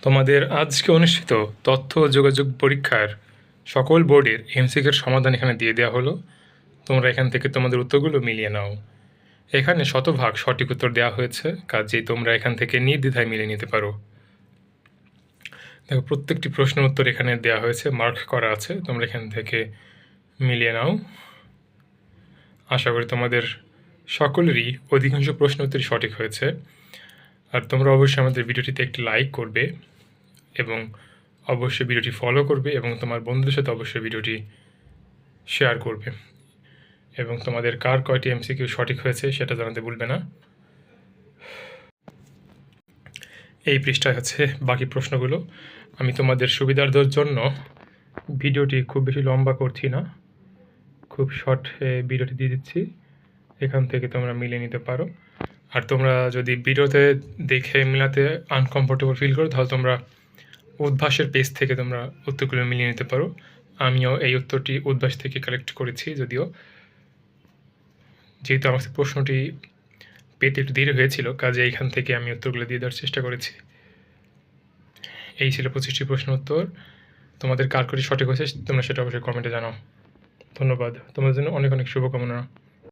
তোমাদের আজকে অনুষ্ঠিত তথ্য ও যোগাযোগ পরীক্ষার সকল বোর্ডের এমসিকিউর সমাধান এখানে দিয়ে দেওয়া হলো। তোমরা এখান থেকে তোমাদের উত্তরগুলো মিলিয়ে নাও। এখানে শতভাগ সঠিক উত্তর দেওয়া হয়েছে, কাজেই তোমরা এখান থেকে নির্দ্বিধায় মিলিয়ে নিতে পারো। দেখো, প্রত্যেকটি প্রশ্নের উত্তর এখানে দেওয়া হয়েছে, মার্ক করা আছে, তোমরা এখান থেকে মিলিয়ে নাও। আশা করি তোমাদের সকলেরই অধিকাংশ প্রশ্ন উত্তরই সঠিক হয়েছে। আর তোমরা অবশ্যই আমাদের ভিডিওটিতে একটি লাইক করবে এবং অবশ্যই ভিডিওটি ফলো করবে এবং তোমার বন্ধুদের সাথে অবশ্যই ভিডিওটি শেয়ার করবে এবং তোমাদের কার কয়টি এমসিকিউ সঠিক হয়েছে সেটা জানাতে ভুলবে না। এই পৃষ্ঠায় হচ্ছে বাকি প্রশ্নগুলো। আমি তোমাদের সুবিধার্থের জন্য ভিডিওটি খুব বেশি লম্বা করছি না, খুব শর্ট ভিডিওটি দিয়ে দিচ্ছি, এখান থেকে তোমরা মিলিয়ে নিতে পারো। আর তোমরা যদি ভিডিওতে দেখে মেলাতে আনকমফোর্টেবল ফিল করো তাহলে তোমরা উদ্ভাসের পেজ থেকে তোমরা উত্তরগুলো মিলিয়ে নিতে পারো। আমিও এই উত্তরটি উদ্ভাস থেকে কালেক্ট করেছি, যদিও যেহেতু আমার প্রশ্নটি পেতে একটু দেরি হয়েছিল, কাজে এইখান থেকে আমি উত্তরগুলো দিয়ে দেওয়ার চেষ্টা করেছি। এই ছিল 25টি প্রশ্ন উত্তর। তোমাদের কার কোটি সঠিক হয়েছে তোমরা সেটা অবশ্যই কমেন্টে জানাও। ধন্যবাদ, তোমাদের জন্য অনেক অনেক শুভকামনা।